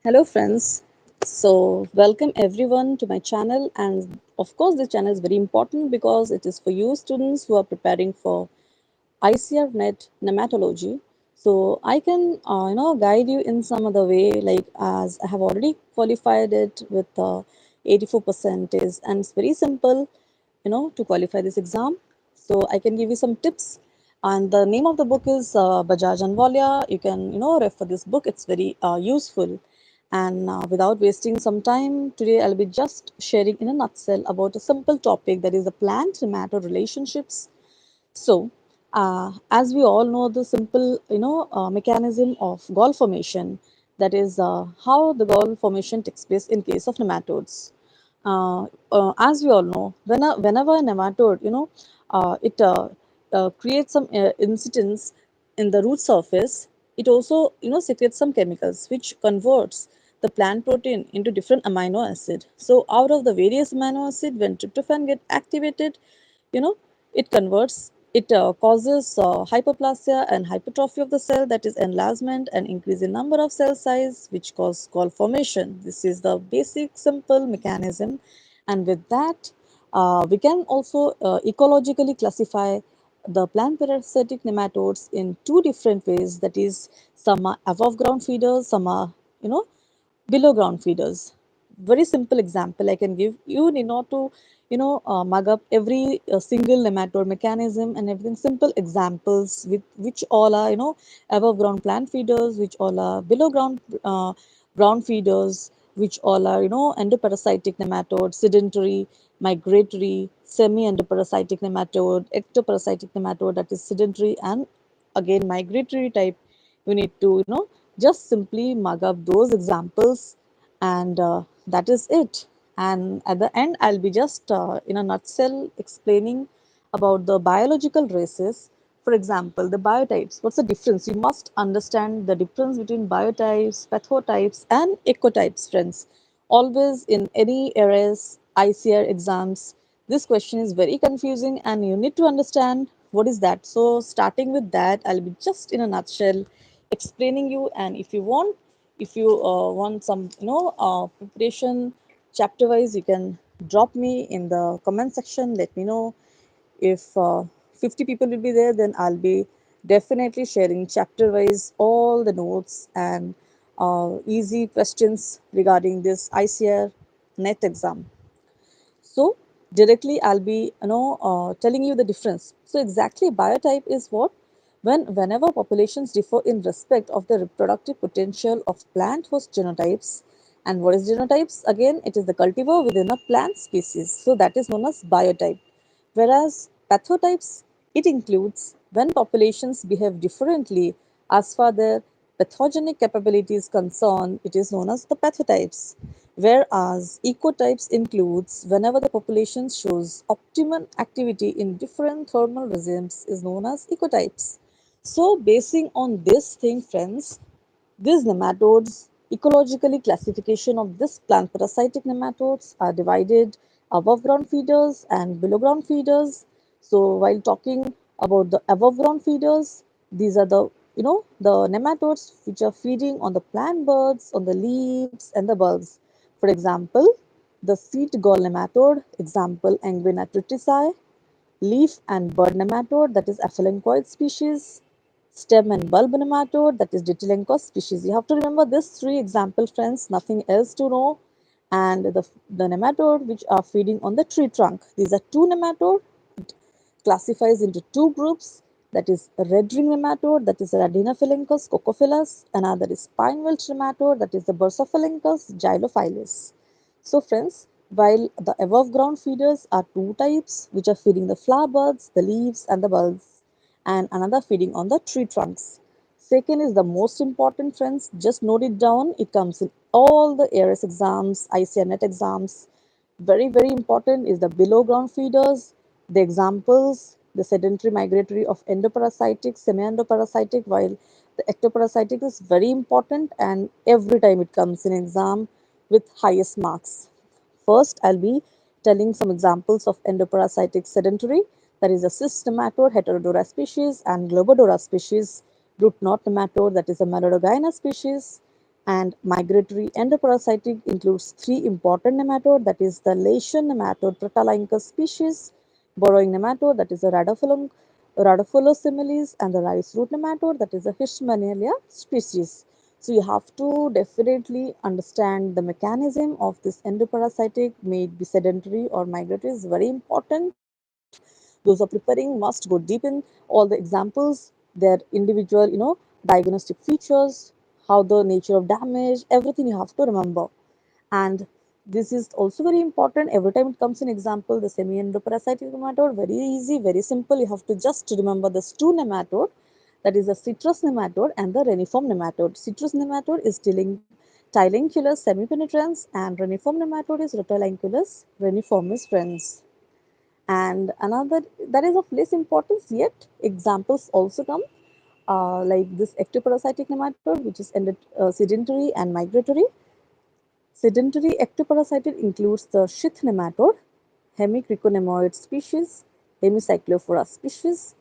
Hello, friends. So, welcome everyone to my channel. And of course, this channel is very important because it is for you students who are preparing for ICR net nematology. So, I can, guide you in some other way, like as I have already qualified it with 84%, and it's very simple, to qualify this exam. So, I can give you some tips. And the name of the book is Bajaj and Walia. You can, refer this book. It's very useful. And without wasting some time, today I'll be just sharing in a nutshell about a simple topic that is the plant nematode relationships. So, as we all know, the simple, mechanism of gall formation, that is how the gall formation takes place in case of nematodes. As we all know, whenever a nematode, it creates some incidents in the root surface. It also, secretes some chemicals which converts the plant protein into different amino acid. So out of the various amino acid, when tryptophan get activated, you know it converts it causes hyperplasia and hypertrophy of the cell, that is enlargement and increase in number of cell size, which cause gall formation. This is the basic simple mechanism, and with that we can also ecologically classify the plant parasitic nematodes in two different ways, that is some are above ground feeders, some are you know below ground feeders. Very simple example I can give. You need not to, mug up every single nematode mechanism and everything. Simple examples with which all are, above ground plant feeders, which all are below ground feeders, which all are, endoparasitic nematode, sedentary, migratory, semi-endoparasitic nematode, ectoparasitic nematode, that is sedentary and again migratory type. You need to, just simply mug up those examples, and that is it. And at the end, I'll be just in a nutshell explaining about the biological races. For example, the biotypes. What's the difference? You must understand the difference between biotypes, pathotypes, and ecotypes, friends. Always in any areas, ICR exams, this question is very confusing and you need to understand what is that. So, starting with that, I'll be just in a nutshell explaining you. And if you want some, preparation chapter wise, you can drop me in the comment section. Let me know if 50 people will be there, then I'll be definitely sharing chapter wise all the notes and easy questions regarding this ICR net exam. So directly I'll be, telling you the difference. So exactly biotype is what? Whenever populations differ in respect of the reproductive potential of plant host genotypes. And what is genotypes? Again, it is the cultivar within a plant species. So that is known as biotype. Whereas pathotypes, it includes when populations behave differently as far their pathogenic capability is concerned, it is known as the pathotypes. Whereas ecotypes includes whenever the population shows optimum activity in different thermal regimes is known as ecotypes. So basing on this thing, friends, these nematodes, ecologically classification of this plant parasitic nematodes are divided above ground feeders and below ground feeders. So while talking about the above ground feeders, these are the, the nematodes which are feeding on the plant buds, on the leaves and the bulbs. For example, the seed gall nematode, example Anguina tritici, leaf and bud nematode, that is Aphelencoid species, stem and bulb nematode, that is Ditilencos species. You have to remember these three example, friends, nothing else to know. And the nematode which are feeding on the tree trunk. These are two nematode. It classifies into two groups. That is red ring nematode, that is Radinophylencus cocophilus. Another is pine wilt nematode, that is the Bursophylencus gylophilus. So friends, while the above ground feeders are two types which are feeding the flower buds, the leaves and the bulbs, and another feeding on the tree trunks. Second is the most important, friends. Just note it down. It comes in all the ARS exams, ICR net exams. Very, very important is the below ground feeders. The examples, the sedentary migratory of endoparasitic, semi-endoparasitic, while the ectoparasitic is very important and every time it comes in exam with highest marks. First, I'll be telling some examples of endoparasitic sedentary, that is a cyst nematode, Heterodora species, and Globodora species, root knot nematode, that is a Melodogyna species. And migratory endoparasitic includes three important nematode, that is the Latian nematode Protalynchus species, burrowing nematode, that is the Rhadophilus similis, and the rice root nematode, that is the Hirschmannia species. So you have to definitely understand the mechanism of this endoparasitic, may it be sedentary or migratory, is very important. Those who are preparing must go deep in all the examples, their individual, diagnostic features, how the nature of damage, everything you have to remember. And this is also very important every time it comes in example, the semi-endoparasitic nematode, very easy, very simple. You have to just remember the two nematode, that is the citrus nematode and the reniform nematode. Citrus nematode is Tylenculus semipenetrans and reniform nematode is Rotolunculus reniformis friends. And another that is of less importance yet, examples also come like this ectoparasitic nematode, which is sedentary and migratory. Sedentary ectoparasite includes the sheath nematode, Hemicriconemoid species, Hemicyclophora species,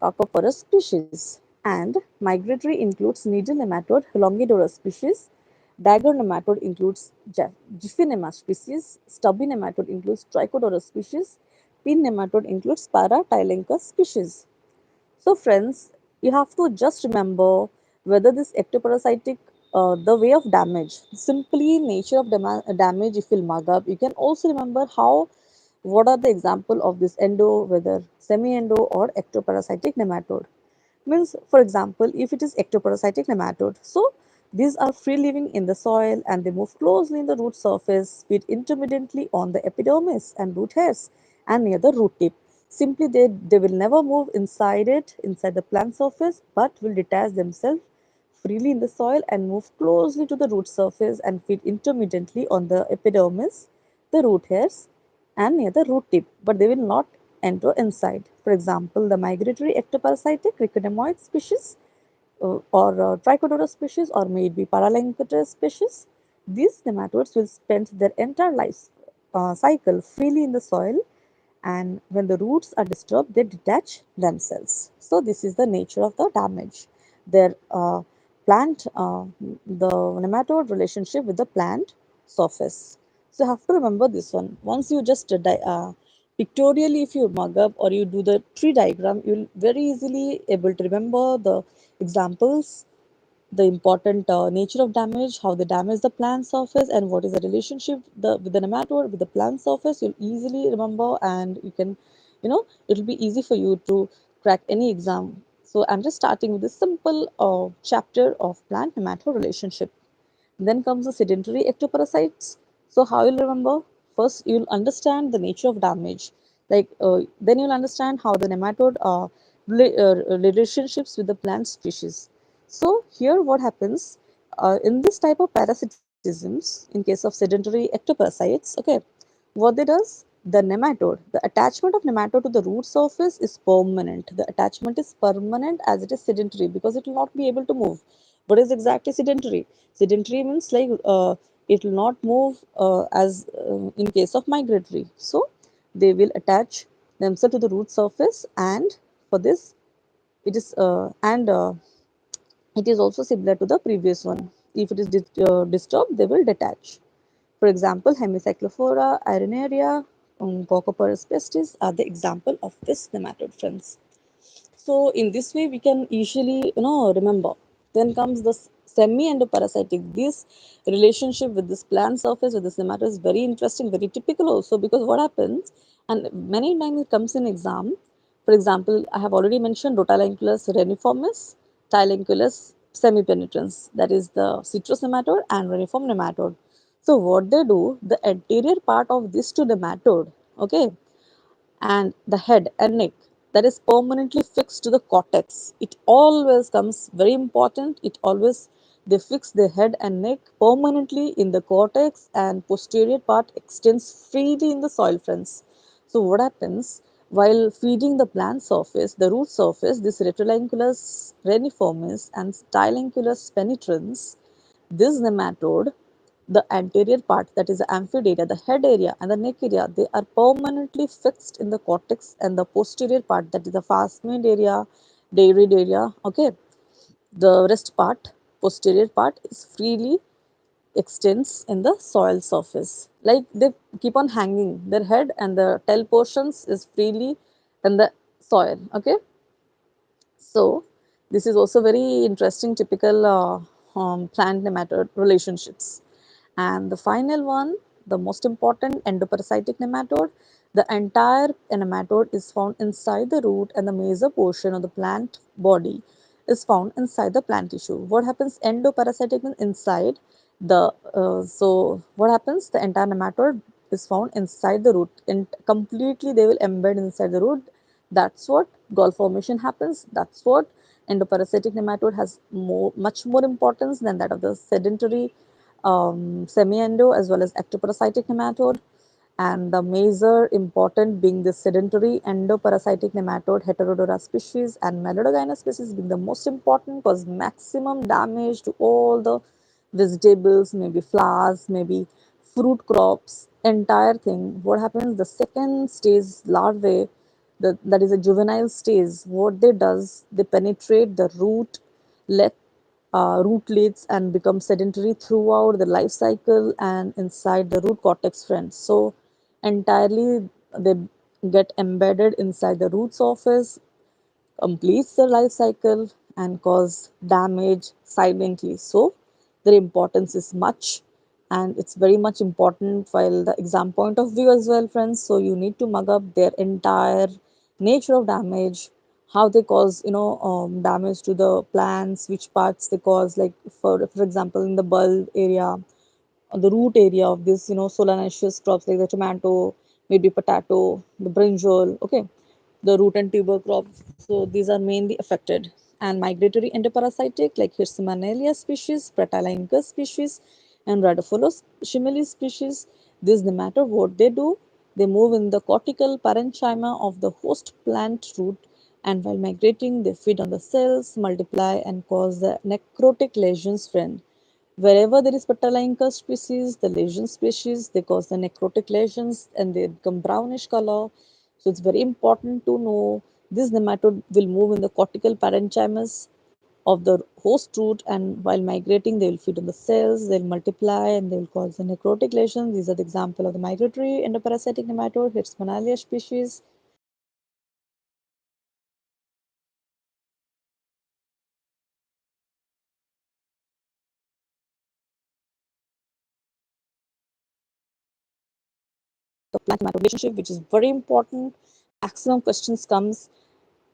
Cocoporus species, and migratory includes needle nematode, Longidora species, dagger nematode includes Gyphinema species, stubby nematode includes Trichodora species, pin nematode includes Paratylenchus species. So, friends, you have to just remember whether this ectoparasitic, the way of damage, simply nature of damage if you'll mug up. You can also remember how, what are the example of this endo, whether semi-endo or ectoparasitic nematode. Means, for example, if it is ectoparasitic nematode, so these are free living in the soil and they move closely in the root surface, feed intermittently on the epidermis and root hairs and near the root tip. Simply, they will never move inside it, inside the plant surface, but will detach themselves freely in the soil and move closely to the root surface and feed intermittently on the epidermis, the root hairs, and near the root tip, but they will not enter inside. For example, the migratory ectoparasitic Trichodemoid species or Trichodora species or maybe Paralymphatus species, these nematodes will spend their entire life cycle freely in the soil, and when the roots are disturbed they detach themselves. So this is the nature of the damage. Their plant the nematode relationship with the plant surface. So you have to remember this one. Once you just pictorially if you mug up or you do the tree diagram, you'll very easily able to remember the examples, the important nature of damage, how they damage the plant surface, and what is the relationship with the nematode with the plant surface. You'll easily remember, and you can, it'll be easy for you to crack any exam. So I'm just starting with this simple chapter of plant nematode relationship. Then comes the sedentary ectoparasites. So how you'll remember? First, you'll understand the nature of damage. Then you'll understand how the nematode relationships with the plant species. So here, what happens in this type of parasitisms, in case of sedentary ectoparasites, okay, what they does, the nematode, the attachment of nematode to the root surface is permanent. The attachment is permanent as it is sedentary because it will not be able to move. What is exactly sedentary? Sedentary means like it will not move as in case of migratory. So they will attach themselves to the root surface, and for this it is and it is also similar to the previous one. If it is disturbed, they will detach. For example, Hemicyclophora, Arenaria, Cocoporus pestis are the example of this nematode, friends. So in this way, we can easily, remember. Then comes the semi-endoparasitic. This relationship with this plant surface with this nematode is very interesting, very typical also, because what happens, and many times it comes in exam. For example, I have already mentioned Rotolunculus reniformis, Tylenculus semipenetrans, that is the citrus nematode and reniform nematode. So what they do, the anterior part of this to nematode, okay, and the head and neck, that is permanently fixed to the cortex. It always comes very important. It always they fix the head and neck permanently in the cortex, and posterior part extends freely in the soil, friends. So what happens while feeding the plant surface, the root surface, this Reticulus reniformis and Stylenculus penetrans, this nematode, the anterior part, that is the amphidaria, the head area and the neck area, they are permanently fixed in the cortex, and the posterior part, that is the phasmid area, dairy area, okay, the rest part, posterior part is freely extends in the soil surface. Like they keep on hanging their head and the tail portions is freely in the soil. Okay. So this is also very interesting typical plant nematode relationships. And the final one, the most important, endoparasitic nematode. The entire nematode is found inside the root and the major portion of the plant body is found inside the plant tissue. What happens? Endoparasitic means inside the, so what happens? The entire nematode is found inside the root and completely they will embed inside the root. That's what gall formation happens. That's what endoparasitic nematode has much more importance than that of the sedentary semi-endo as well as ectoparasitic nematode. And the major important being the sedentary endoparasitic nematode Heterodora species and Melodogynous species being the most important cause maximum damage to all the vegetables, maybe flowers, maybe fruit crops, entire thing. What happens? The second stage larvae, that is a juvenile stage. What they does, they penetrate the root, let rootlets and become sedentary throughout the life cycle and inside the root cortex friends. So entirely they get embedded inside the root surface, completes the life cycle and cause damage silently. So their importance is much and it's very much important while the exam point of view as well, friends. So you need to mug up their entire nature of damage, how they cause damage to the plants, which parts they cause, like for example in the bulb area, the root area of this, solanaceous crops like the tomato, maybe potato, the brinjal, okay, the root and tuber crops. So these are mainly affected. And migratory endoparasitic like Hirsimanelia species, Pretilingus species, and Radifolus shimeli species. This no matter what they do, they move in the cortical parenchyma of the host plant root, and while migrating, they feed on the cells, multiply, and cause the necrotic lesions. Friend, wherever there is Petalinca species, the lesion species, they cause the necrotic lesions and they become brownish color. So it's very important to know this nematode will move in the cortical parenchymas of the host root, and while migrating they will feed on the cells, they'll multiply and they will cause the necrotic lesions. These are the example of the migratory endoparasitic nematode, Hirschmannalia species. The plant nematode relationship, which is very important. Maximum questions comes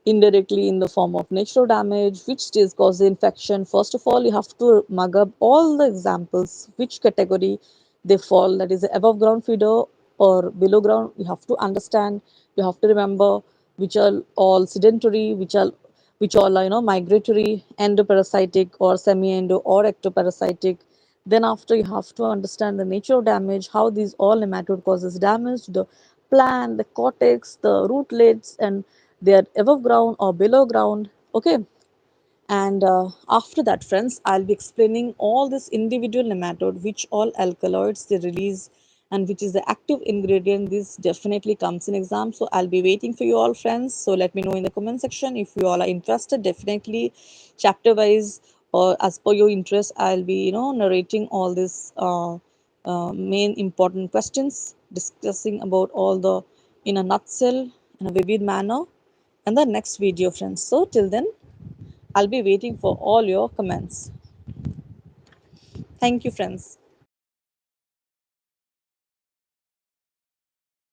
indirectly in the form of natural damage, which stage causes the infection. First of all, you have to mug up all the examples, which category they fall, that is above ground feeder or below ground. You have to understand, you have to remember which are all sedentary, which all are migratory, endoparasitic or semi-endo or ectoparasitic. Then after you have to understand the nature of damage, how these all nematode causes damage to the plant, the cortex, the rootlets, and they are above ground or below ground. Okay, and after that, friends, I'll be explaining all this individual nematode, which all alkaloids they release and which is the active ingredient. This definitely comes in exam. So I'll be waiting for you all, friends. So let me know in the comment section if you all are interested. Definitely chapter wise or as per your interest, I'll be, narrating all this main important questions, discussing about all the in a nutshell, in a vivid manner in the next video, friends. So till then, I'll be waiting for all your comments. Thank you, friends.